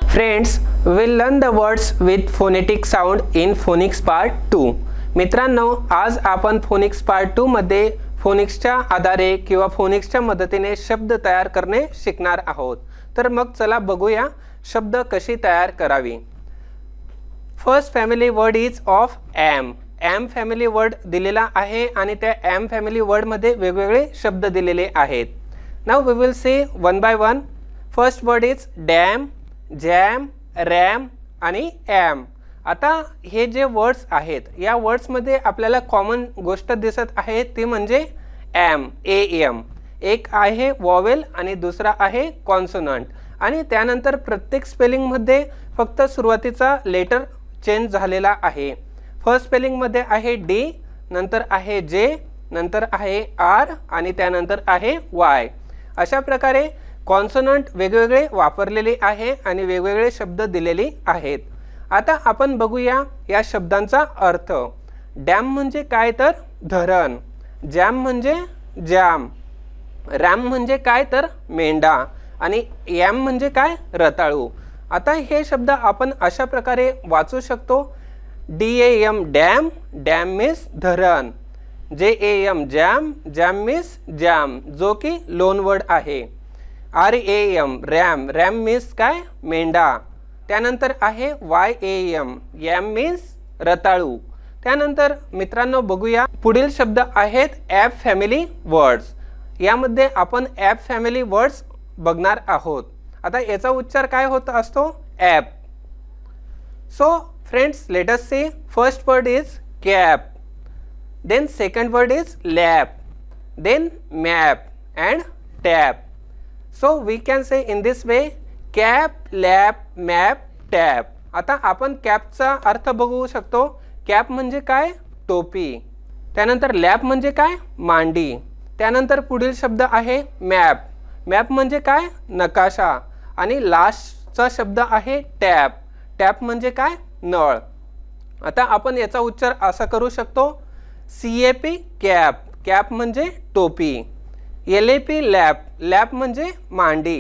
Friends, we'll learn the words with phonetic sound in phonics part 2. मित्रांनो, आज आपण phonics part 2 मध्ये फोनिक्सच्या आधारे किंवा फोनिक्सच्या मदतीने शब्द तयार करणे शिकणार आहोत. तर मग चला बघूया शब्द कशी तयार करावी. First family word is of m. M family word दिलेला आहे आणि त्या एम फॅमिली वर्ड मध्ये वेगवेगळे शब्द दिलेले आहेत. Now we will see one by one. First word is dam, jam, ram आणि एम. आता हे जे वर्ड्स आहेत या वर्ड्स मध्ये आपल्याला कॉमन गोष्ट दिसत आहे ती म्हणजे एम, ए एम. एक आहे वॉवेल आणि दुसरा आहे कॉन्सोनंट आणि त्यानंतर प्रत्येक स्पेलिंग मध्ये फक्त सुरुवातीचा लेटर चेंज झालेला आहे. फर्स्ट स्पेलिंग मध्ये आहे डी, नंतर आहे जे, नंतर आहे आर आणि त्यानंतर आहे वाय. अशा प्रकारे कॉन्सोनंट वेगवेगळे वापरलेले आहे आणि वेगवेगळे शब्द दिलेले आहेत. आता आपण बघूया या शब्दांचा अर्थ. डॅम म्हणजे काय तर धरण, जॅम म्हणजे जाम, रॅम म्हणजे काय तर मेंढा आणि एम म्हणजे काय रताळू. आता हे शब्द आपण अशा प्रकारे वाचू शकतो. DAM डॅम, डॅम मीन्स धरण. JAM jam, jam means jam जो की लोन वर्ड आहे. RAM रॅम, रॅम मीन्स काय मेंढा. त्यानंतर आहे YAM, यॅम मीन्स रताळू. त्यानंतर मित्रांनो बघूया पुढील शब्द आहेत ॲप फॅमिली वर्ड्स. यामध्ये आपण ॲप फॅमिली वर्ड्स बघणार आहोत. आता याचा उच्चार काय होत असतो ap. So friends, let us see. First word is cap, then second word is lap, then map and tap. So we can say in this way cap, lap, map, tap. आता आपण कॅपचा अर्थ बघू शकतो. Cap म्हणजे काय टोपी. त्यानंतर lap म्हणजे काय मांडी. त्यानंतर पुढील शब्द आहे मॅप. मॅप म्हणजे काय नकाशा आणि लास्टचा शब्द आहे टॅप. टॅप म्हणजे काय नळ. आता आपण याचा उच्चार असा करू शकतो CAP कॅप, कॅप म्हणजे टोपी. LAP लॅप, लॅप म्हणजे मांडी.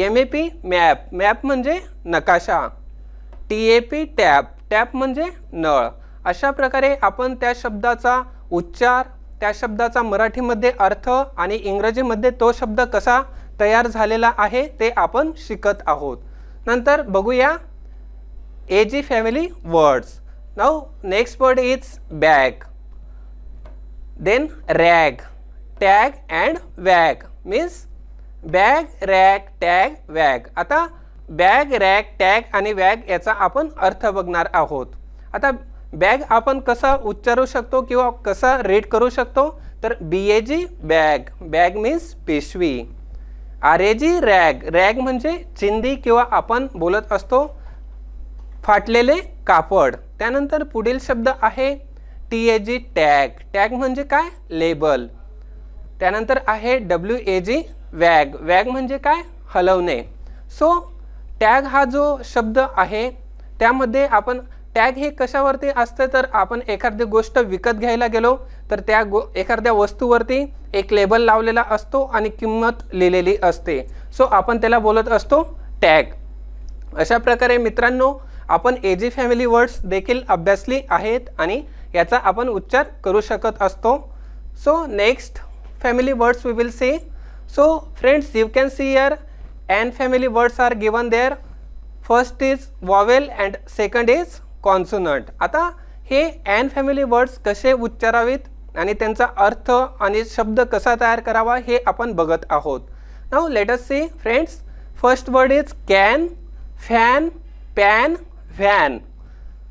MAP मॅप, मॅप म्हणजे नकाशा. TAP टॅप, टॅप म्हणजे नळ. अशा प्रकारे आपण त्या शब्दाचा उच्चार, त्या शब्दाचा मराठीमध्ये अर्थ आणि इंग्रजीमध्ये तो शब्द कसा तयार झालेला आहे ते आपण शिकत आहोत. नंतर बघूया AG family words. Now next word is bag, then rag, tag and wag means bag, rag, tag, wag. आता बॅग, रॅग, टॅग आणि वॅग याचा आपण अर्थ बघणार आहोत. आता बॅग आपण कसा उच्चारू शकतो किंवा कसा रीड करू शकतो तर BAG बॅग, बॅग मीन्स पिशवी. RAG रॅग, रॅग म्हणजे चिंदी किंवा आपण बोलत असतो फाटलेले कापड. त्यानंतर पुढील शब्द आहे TAG टॅग, टॅग म्हणजे काय लेबल. त्यानंतर आहे WAG वॅग, वॅग म्हणजे काय हलवणे. सो टॅग हा जो शब्द आहे त्यामध्ये आपण टॅग हे कशावरती असते तर आपण एखादी गोष्ट विकत घ्यायला गेलो तर त्या एखाद्या वस्तूवरती एक लेबल लावलेला असतो आणि किंमत लिहिलेली असते. सो आपण त्याला बोलत असतो टॅग. अशा प्रकारे मित्रांनो आपण AG फॅमिली वर्ड्स देखील अभ्यासली आहेत आणि याचा आपण उच्चार करू शकत असतो. So next family words we will see. So friends, you can see here N family words are given there. First is vowel and second is consonant. आता हे N family words कसे उच्चारावेत आणि त्यांचा अर्थ आणि शब्द कसा तयार करावा हे आपण बघत आहोत. Now let us see friends. First word is can, fan, pan, van.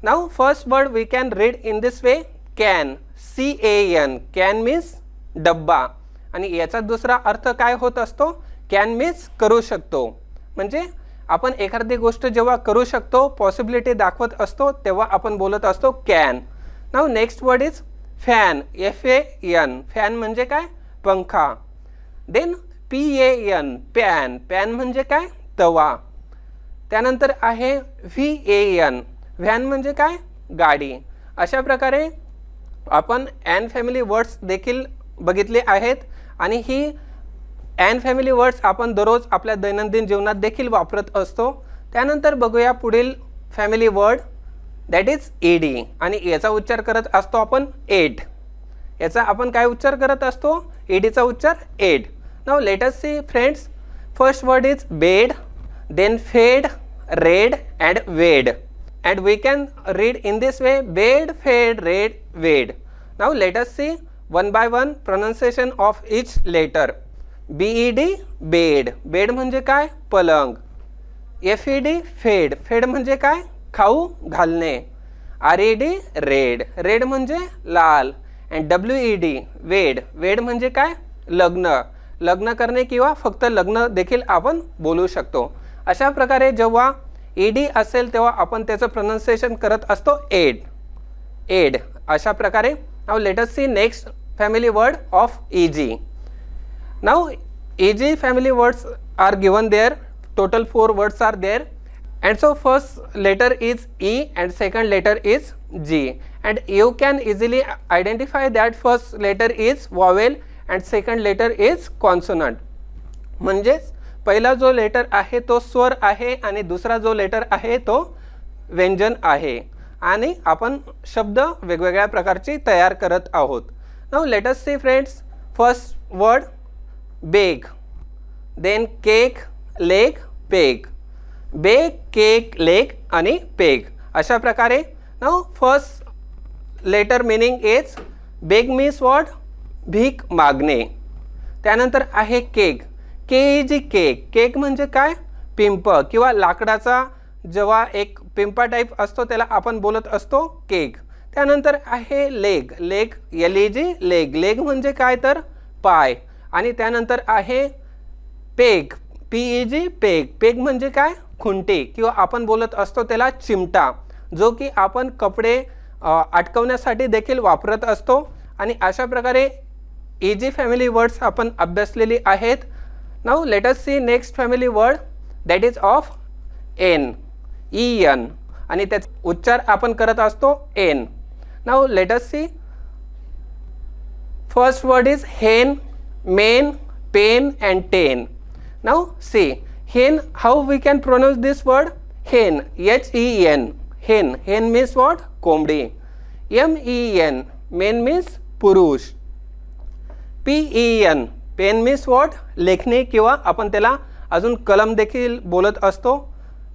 Now first word we can read in this way can, CAN. Can means डब्बा आणि याचा दुसरा अर्थ काय होत असतो कॅन मीन्स करू शकतो. म्हणजे आपण एखादी गोष्ट जेव्हा करू शकतो पॉसिबिलिटी दाखवत असतो तेव्हा आपण बोलत असतो can. Now next word is fan, FAN. Fan म्हणजे काय पंखा. देन PAN पॅन, पॅन म्हणजे काय तवा. त्यानंतर आहे VAN व्हॅन म्हणजे काय गाडी. अशा प्रकारे आपण N फॅमिली वर्ड्स देखील बघितले आहेत आणि ही एन फॅमिली वर्ड्स आपण दररोज आपल्या दैनंदिन जीवनात देखील वापरत असतो. त्यानंतर बघूया पुढील family word, that is ED. आणि याचा उच्चार करत असतो आपण एड. याचा आपण काय उच्चार करत असतो? ईडीचा उच्चार ed. Now let us see friends. First word is bed, then fed, red and wade, and we can read in this way: bed, fed, read, wade. Now let us see one by one pronunciation of each letter. bed, bed. bed म्हणजे काय? पलंग. fed, fed. fed म्हणजे काय? खाऊ घालणे. red, red. red म्हणजे लाल. and wed, wed. wed म्हणजे काय? लग्न. लग्न करणे किंवा फक्त लग्न देखील आपण बोलू शकतो. अशा प्रकारे जेव्हा ईडी असेल तेव्हा आपण त्याचं प्रोनाउन्सिएशन करत असतो एड. एड अशा प्रकारे. Now let us see next family word of EG. Now EG family words are given there. Total 4 words are there. and so first letter is E and second letter is G, and you can easily identify that first letter is vowel and second letter is consonant. म्हणजेच पहिला जो letter आहे तो स्वर आहे आणि दुसरा जो लेटर आहे तो व्यंजन आहे. आणि आपण शब्द वेगवेगळ्या प्रकारचे तयार करत आहोत. Now let us see friends. First word beg, then cake, leg, peg. Beg, cake, leg आणि पेग अशा प्रकारे. Now first letter meaning is beg means what? भीक मागणे. त्यानंतर आहे केक. KG cake. केक म्हणजे काय? पिंप किंवा लाकडाचा जेव्हा एक पिंपा टाईप असतो त्याला आपण बोलत असतो केक. त्यानंतर आहे leg. Leg LEG leg. Leg म्हणजे काय तर पाय. आणि त्यानंतर आहे पेग. PEG peg. पेग म्हणजे काय? खुंटी किंवा आपण बोलत असतो त्याला चिमटा, जो की आपण कपडे अटकवण्यासाठी देखील वापरत असतो. आणि अशा प्रकारे ईजी फॅमिली वर्ड्स आपण अभ्यासलेली आहेत. Now let us see next family word, that is of N, En. आणि त्याचा उच्चार आपण करत असतो N. Now let us see. First word is hen, main, pain and ten. Now see hen. How we can pronounce this word? Hen. H-E-N. Hen. Hen means what? कोंबडी. M-E-N. main means पुरुष. P-E-N. Pen means what? लेखणी किंवा आपण त्याला अजून कलम देखील बोलत असतो.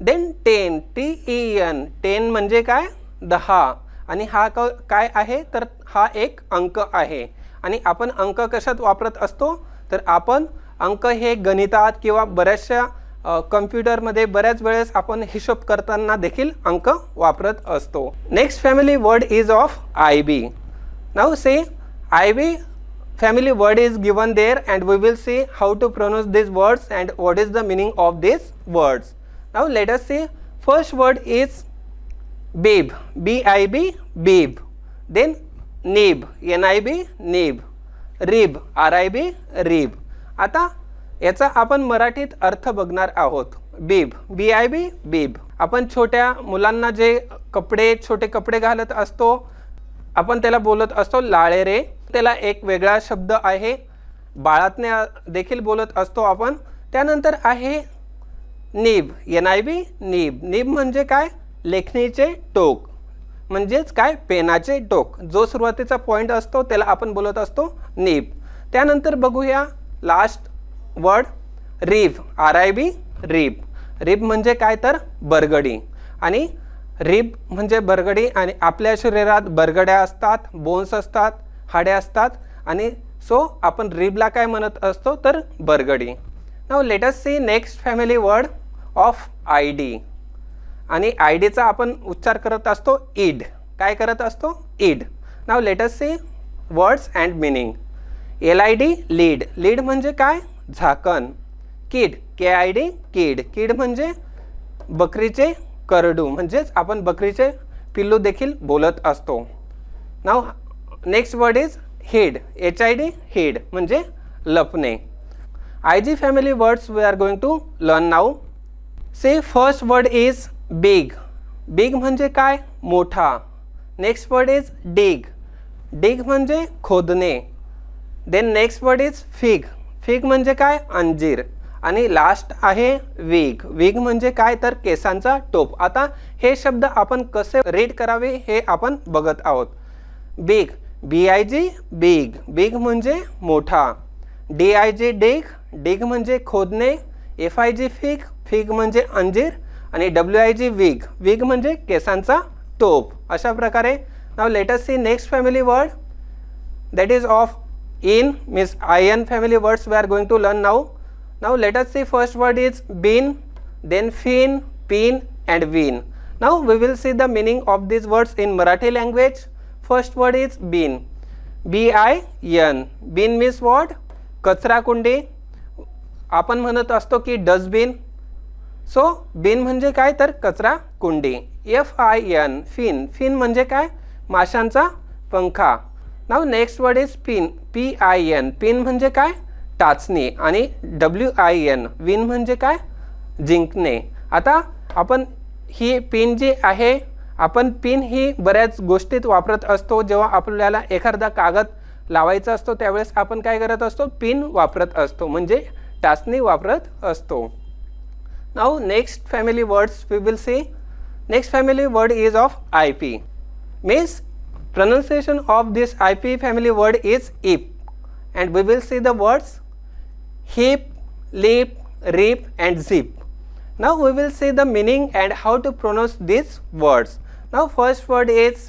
Then ten. TEN. टेन म्हणजे काय? 10. आणि हा काय आहे तर हा एक अंक आहे. आणि आपण अंक कशात वापरत असतो तर आपण अंक हे गणितात किंवा बऱ्याचशा कम्प्युटरमध्ये बऱ्याच वेळेस आपण हिशोब करताना देखील अंक वापरत असतो. Next family word is of IB. Now say IB family word is given there, and we will see how to pronounce these words and what is the meaning of these words. Now let us see. First word is bib. B-I-B, bib. Then nib. N-I-B, nib. rib. R-I-B, rib. आता याचा आपण मराठीत अर्थ बघणार आहोत. बीब. B-I-B, बीब. आपण छोट्या मुलांना जे कपडे छोटे कपडे घालत असतो आपण त्याला बोलत असतो लाळेरे. त्याला एक वेगळा शब्द आहे. बाळातने देखील बोलत असतो आपण. त्यानंतर आहे निब. NIB, nib. निब म्हणजे काय? लेखणीचे टोक. म्हणजेच काय? पेनाचे टोक. जो सुरुवातीचा पॉइंट असतो त्याला आपण बोलत असतो निब. त्यानंतर बघूया last word rib. RIB, rib. Rib म्हणजे काय तर बरगडी. आणि रिब म्हणजे बरगडी. आणि आपल्या शरीरात बरगड्या असतात, बोन्स असतात, हाड्या असतात. आणि सो आपण रिबला काय म्हणत असतो तर बरगडी. Now let us see next family word of ID. आणि IDचा आपण उच्चार करत असतो ईड. काय करत असतो? ईड. Now let us see words and meaning. LID lid. Lid म्हणजे काय? झाकण. किड. KID किड. किड म्हणजे बकरीचे करडू. म्हणजेच आपण बकरीचे पिल्लू देखील बोलत असतो. Now next word is hid. HID hid म्हणजे लपणे. IG फॅमिली words we are going to learn now. Say first word is big. Big म्हणजे काय? मोठा. Next word is dig. Dig म्हणजे खोदणे. Then next word is fig. Fig म्हणजे काय अंजीर आणि लास्ट आहे विग विग म्हणजे काय तर केसांचा टोप। आता हे शब्द आपण कसे रीड करावे हे आपण बघत आहोत। बिग BIG बिग बिग म्हणजे मोठा DIG डिग डिग म्हणजे खोदणे FIG फिग फिग म्हणजे अंजीर आणि WIG विग विग म्हणजे केसांचा टोप। अशा प्रकारे now let us see next family word that is of in means IN family words we are going to learn now. Now let us see first word is bin, then fin, pin and win. Now we will see the meaning of these words in Marathi language. First word is bin, BIN. bin means what? कचरा कुंडी आपण म्हणत असतो की dustbin. So बिन म्हणजे काय तर कचरा कुंडी। FIN फिन फिन म्हणजे काय माशांचा पंखा। Now next word is pin PIN pin म्हणजे काय टाचणी आणि WIN विन म्हणजे काय जिंकणे। आता आपण ही पिन जी आहे आपण पिन ही बऱ्याच गोष्टीत वापरत असतो। जेव्हा आपल्याला एखादा कागद लावायचा असतो त्यावेळेस आपण काय करत असतो पिन वापरत असतो म्हणजे टाचणी वापरत असतो। Now next family words we will see. Next family word is of IP means pronunciation of this IP family word is ip and we will see the words hip, lip, rip and zip. Now we will see the meaning and how to pronounce these words. Now first word is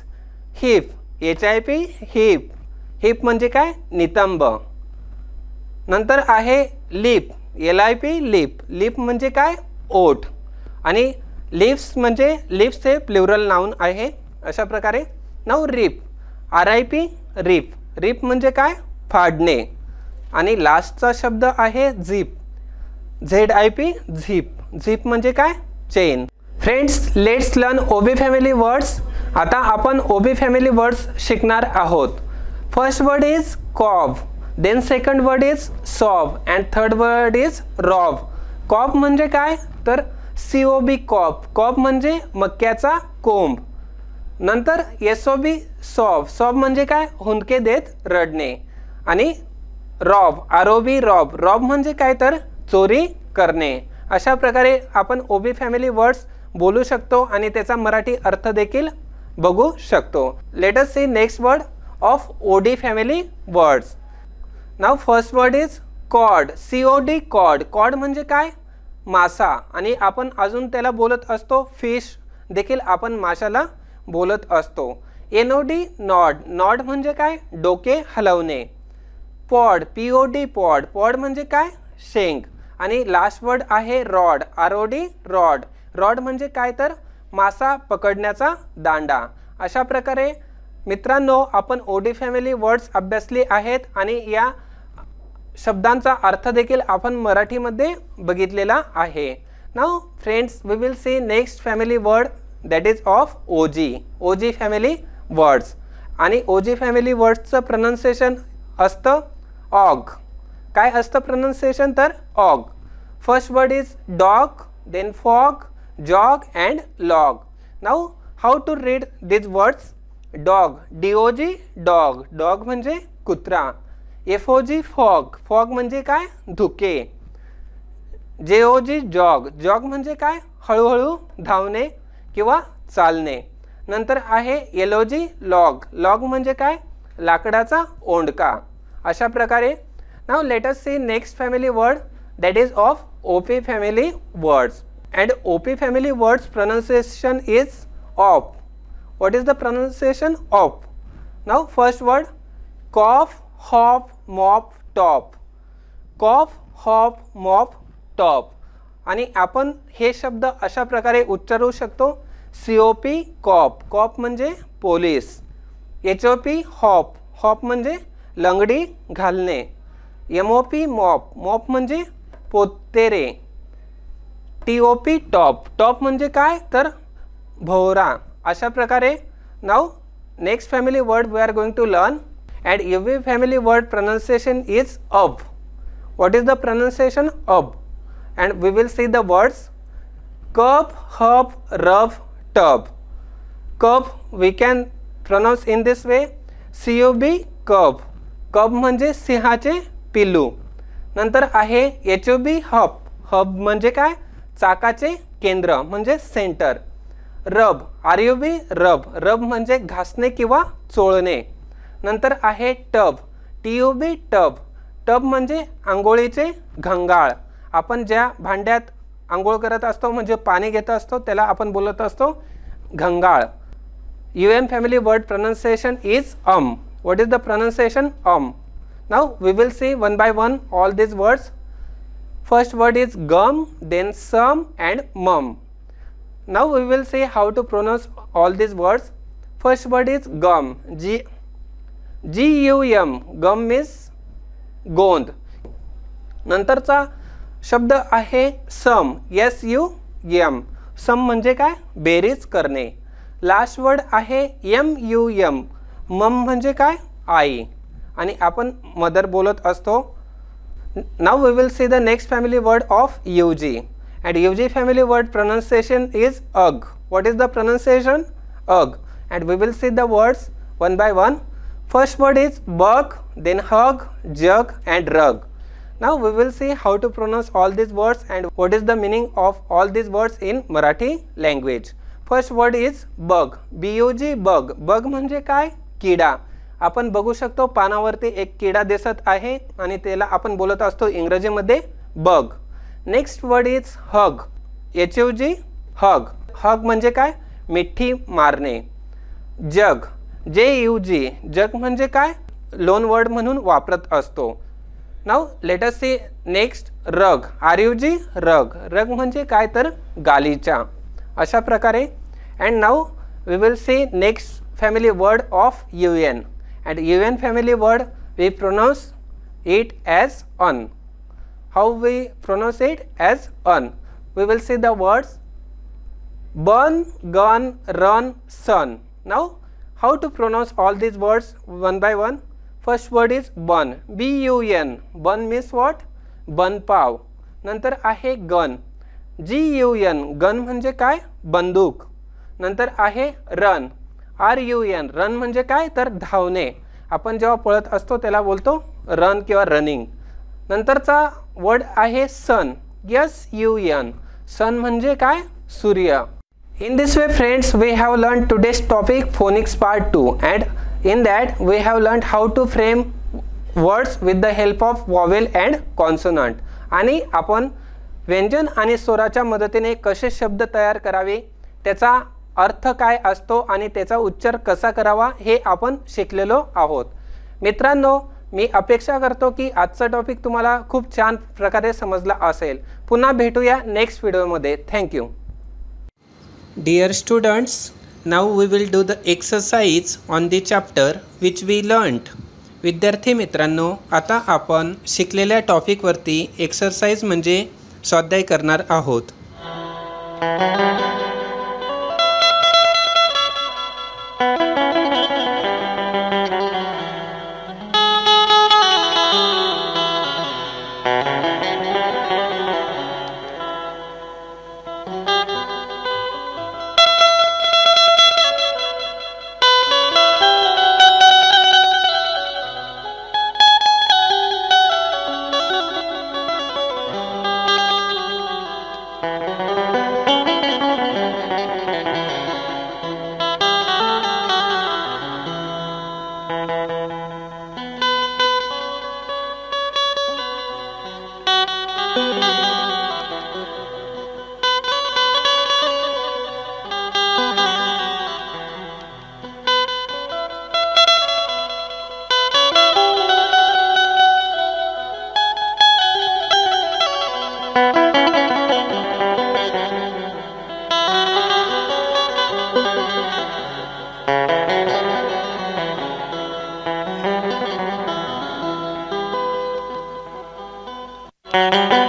hip HIP hip hip म्हणजे काय नितंब। नंतर आहे lip LIP lip lip म्हणजे काय ओठ आणि lips म्हणजे lips हे प्लुरल नाउन आहे। अशा प्रकारे नाउ रिप RIP रिप रिप म्हणजे काय फाडणे आणि लास्टचा शब्द आहे झिप ZIP झिप झिप म्हणजे काय chain. Friends let's learn OB family words. आता आपण OB फॅमिली वर्ड्स शिकणार आहोत। First word is cob, then second word is sob and third word is rob. Cob म्हणजे काय तर COB कॉब कॉब म्हणजे मक्याचा कोंब। नंतर SOB सॉब सॉब म्हणजे काय हुंदके देत रडणे आणि रॉब ROB रॉब रॉब म्हणजे काय तर चोरी करणे। अशा प्रकारे आपण OB फॅमिली वर्ड्स बोलू शकतो आणि त्याचा मराठी अर्थ देखील बघू शकतो। Let us see next word of OD family words. Now first word is cod COD cod cod म्हणजे काय मासा आणि आपण अजून त्याला बोलत असतो फिश देखील आपण माशाला बोलत असतो। NOD नॉड नॉड म्हणजे काय डोके हलवणे। पॉड POD पॉड पॉड म्हणजे काय शेंग आणि लास्ट वर्ड आहे रॉड ROD रॉड रॉड म्हणजे काय तर मासा पकडण्याचा दांडा। अशा प्रकारे मित्रांनो आपण OD फॅमिली वर्ड्स अभ्यासली आहेत आणि या शब्दांचा अर्थ देखील आपण मराठीमध्ये बघितलेला आहे। Now friends we will see next family word that is of OG family words आणि OG family words चं pronunciation असतं ऑग। काय असतं pronunciation तर og. First word is dog then fog jog and log. Now how to read these words? dog DOG dog dog म्हणजे कुत्रा। FOG fog fog म्हणजे काय धुके। JOG jog jog म्हणजे काय हळूहळू धावणे किंवा चालणे। नंतर आहे LOG लॉग लॉग म्हणजे काय लाकडाचा ओंडका। अशा प्रकारे now let us see next family word that is of OP family words and OP family words pronunciation is op. What is the pronunciation op? Now first word cough hop mop top cough hop mop top आणि आपण हे शब्द अशा प्रकारे उच्चारू शकतो COP COP COP म्हणजे police. HOP hop hop म्हणजे लंगडी घालणे। MOP मॉप मॉप म्हणजे पोतेरे। TOP टॉप टॉप म्हणजे काय तर भोवरा। अशा प्रकारे now next family word we are going to learn and UV family word pronunciation is up. What is the pronunciation up? And we will see the words cup, hub, rub, tub. Cup we can pronounce in this way CUB cub. cub म्हणजे सिंहाचे पिल्लू. नंतर आहे HOB hub. Hub म्हणजे काय? चाकाचे केंद्र म्हणजे centre. रब RUB रब. रब म्हणजे घासणे किंवा चोळणे. नंतर आहे टब TUB टब. टब म्हणजे आंघोळीचे घंगाळ. आपण ज्या भांड्यात आंघोळ करत असतो म्हणजे पाणी घेत असतो त्याला आपण बोलत असतो घंगाळ. UN family word pronunciation is What is the pronunciation? Now we will see one by one all these words. First word is gum, then some and mum. Now we will see how to pronounce all these words. First word is gum. GUM. Gum means गोंद. नंतरचा शब्द आहे सम. SUM. सम म्हणजे काय? बेरीज करणे. Last word आहे MUM. मम म्हणजे काय? आई. आणि आपण मदर बोलत असतो. Now we will see the next family word of UG. and UG family word pronunciation is UG. What is the pronunciation? UG. And we will see the words one by one. First word is bug, then hug, jug and rug. Now we will see how to pronounce all these words and what is the meaning of all these words in Marathi language. First word is bug. BUG bug. Bug म्हणजे काय? किडा. आपण बघू शकतो पानावरती एक किडा दिसत आहे आणि त्याला आपण बोलत असतो इंग्रजीमध्ये bug. Next word is hug. HUG hug. Hug म्हणजे काय? मिठी मारणे. जग JUG. जग म्हणजे काय? लोन वर्ड म्हणून वापरत असतो. Now let us see next rug. RUG रग. रग म्हणजे काय? तर गालीचा. अशा प्रकारे. And now we will see next family word of UN. and UN family word we pronounce it as un. How we pronounce it? As un. We will see the words burn, gun, run, sun. Now how to pronounce all these words one by one. First word is bun. BUN. Bun means what? बन पाव. नंतर आहे gun. GUN. Gun म्हणजे काय? बंदूक. नंतर आहे run. RUN. Run म्हणजे काय? तर धावणे. आपण जेव्हा पळत असतो त्याला बोलतो रन किंवा रनिंग. नंतरचा वर्ड आहे सन. SUN. सन म्हणजे काय? सूर्य. In this way friends, we have learned today's topic phonics part 2 and in that we have learned how to frame words with the help of vowel and consonant. आणि आपण व्यंजन आणि स्वराच्या मदतीने कसे शब्द तयार करावे, त्याचा अर्थ काय असतो आणि त्याचा उच्चार कसा करावा हे आपण शिकलेलो आहोत. मित्रांनो, मी अपेक्षा करतो की आजचा टॉपिक तुम्हाला खूप छान प्रकारे समजला असेल. पुन्हा भेटूया नेक्स्ट व्हिडिओमध्ये. Thank you. Dear students, now we will do the exercise on the chapter which we learned. विद्यार्थी मित्रांनो, आता आपण शिकलेल्या टॉपिकवरती एक्सरसाइज म्हणजे स्वाध्याय करणार आहोत. Thank you.